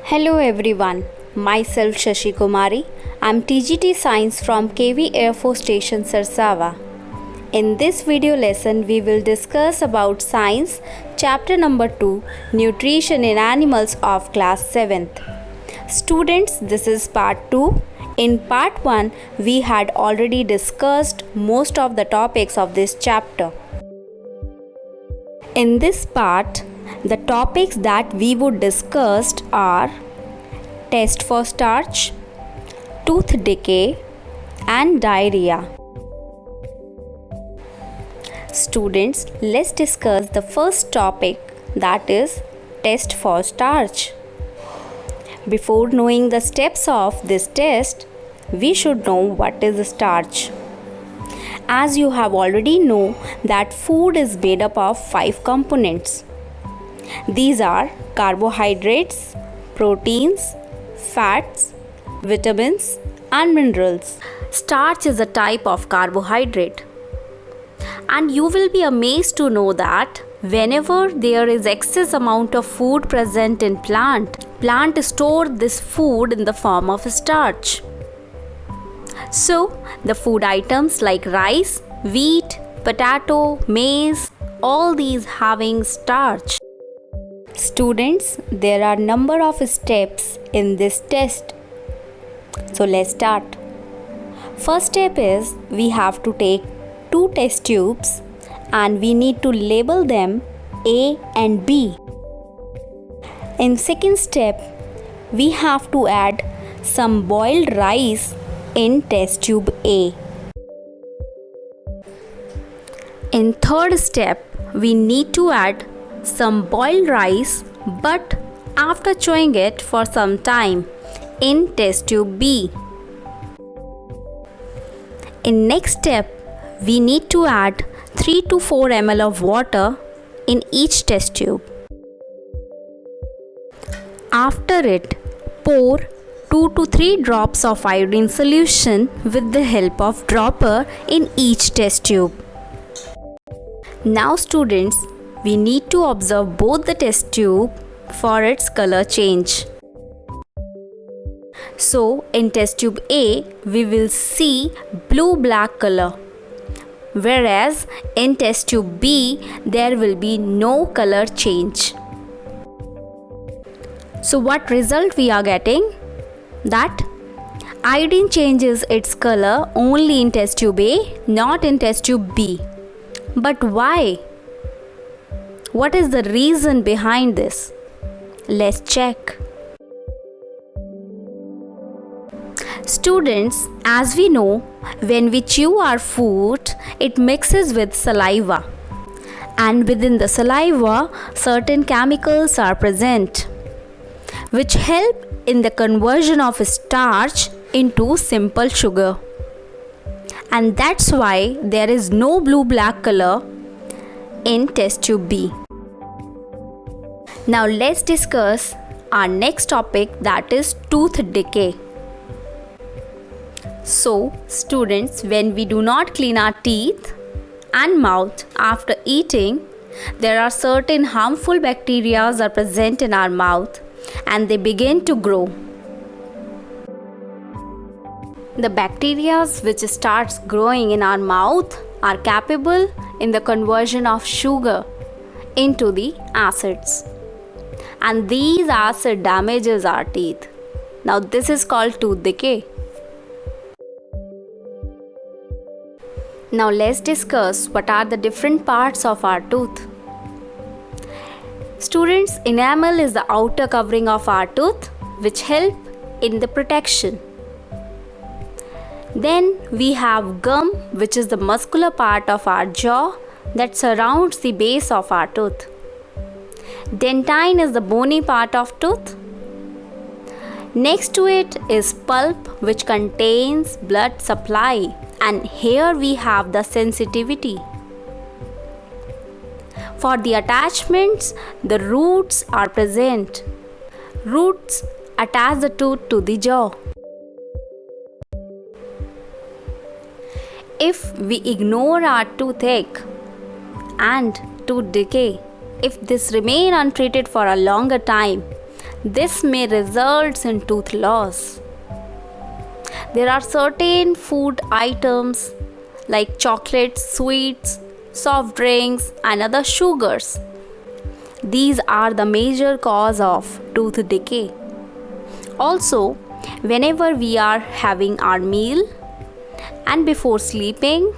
Hello everyone, myself Shashi Kumari. I'm TGT Science from KV Air Force Station Sarsava. In this video lesson, we will discuss about Science Chapter number 2, Nutrition in Animals of Class 7th. Students, this is part 2. In part 1, we had already discussed most of the topics of this chapter. In this part, the topics that we would discuss are test for starch, tooth decay, and diarrhea. Students, let's discuss the first topic, that is test for starch. Before knowing the steps of this test, we should know what is starch. As you have already know that food is made up of 5 components. These are carbohydrates, proteins, fats, vitamins, and minerals. Starch is a type of carbohydrate. And you will be amazed to know that whenever there is excess amount of food present in plant store this food in the form of starch. So, the food items like rice, wheat, potato, maize, all these having starch. Students, there are number of steps in this test. So let's start. First step is we have to take 2 test tubes and we need to label them A and B. In second step, we have to add some boiled rice in test tube A. In third step, we need to add some boiled rice but after chewing it for some time in test tube B. In next step, we need to add 3 to 4 ml of water in each test tube. After it, pour 2 to 3 drops of iodine solution with the help of dropper in each test tube. Now students, we need to observe both the test tube for its color change. So, in test tube A, we will see blue-black color. Whereas, in test tube B, there will be no color change. So, what result we are getting? That iodine changes its color only in test tube A, not in test tube B. But why? What is the reason behind this? Let's check. Students, as we know, when we chew our food, it mixes with saliva. And within the saliva, certain chemicals are present, which help in the conversion of starch into simple sugar. And that's why there is no blue-black color in test tube B. Now let's discuss our next topic, that is tooth decay. So students, when we do not clean our teeth and mouth after eating, there are certain harmful bacteria are present in our mouth and they begin to grow. The bacteria which starts growing in our mouth are capable in the conversion of sugar into the acids. And these acid damages our teeth. Now this is called tooth decay. Now let's discuss what are the different parts of our tooth. Students, enamel is the outer covering of our tooth which help in the protection. Then we have gum, which is the muscular part of our jaw that surrounds the base of our tooth. Dentine is the bony part of tooth. Next to it is pulp, which contains blood supply, and here we have the sensitivity. For the attachments, the roots are present. Roots attach the tooth to the jaw. If we ignore our toothache and tooth decay, if this remain untreated for a longer time, This may result in tooth loss. There are certain food items like chocolates, sweets, soft drinks, and other sugars. These are the major cause of tooth decay. Also, whenever we are having our meal and before sleeping,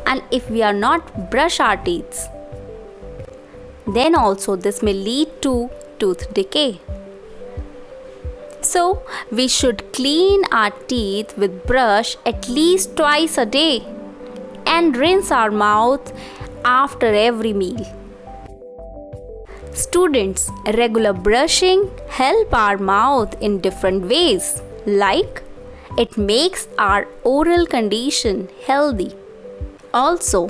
and if we are not brush our teeth, then also this may lead to tooth decay. So, we should clean our teeth with brush at least twice a day and rinse our mouth after every meal. Students, regular brushing help our mouth in different ways, like it makes our oral condition healthy. Also,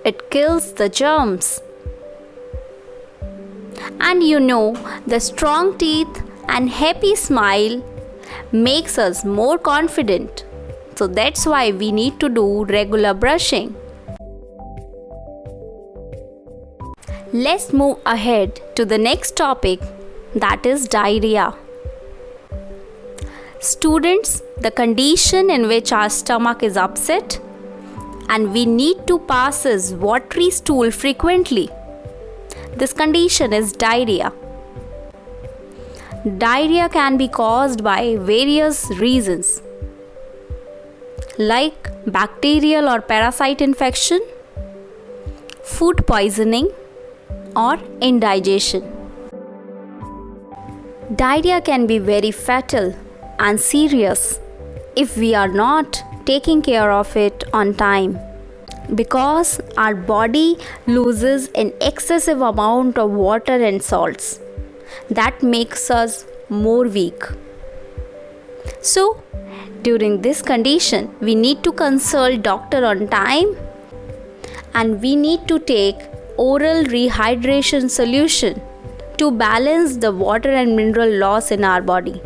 it kills the germs. And the strong teeth and happy smile makes us more confident. So that's why we need to do regular brushing. Let's move ahead to the next topic, that is diarrhea. Students, the condition in which our stomach is upset and we need to pass watery stool frequently. This condition is diarrhea. Diarrhea can be caused by various reasons, like bacterial or parasite infection, food poisoning, or indigestion. Diarrhea can be very fatal and serious if we are not taking care of it on time, because our body loses an excessive amount of water and salts that makes us more weak. So, during this condition, we need to consult doctor on time and we need to take oral rehydration solution to balance the water and mineral loss in our body.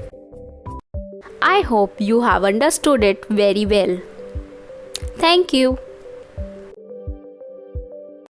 I hope you have understood it very well. Thank you.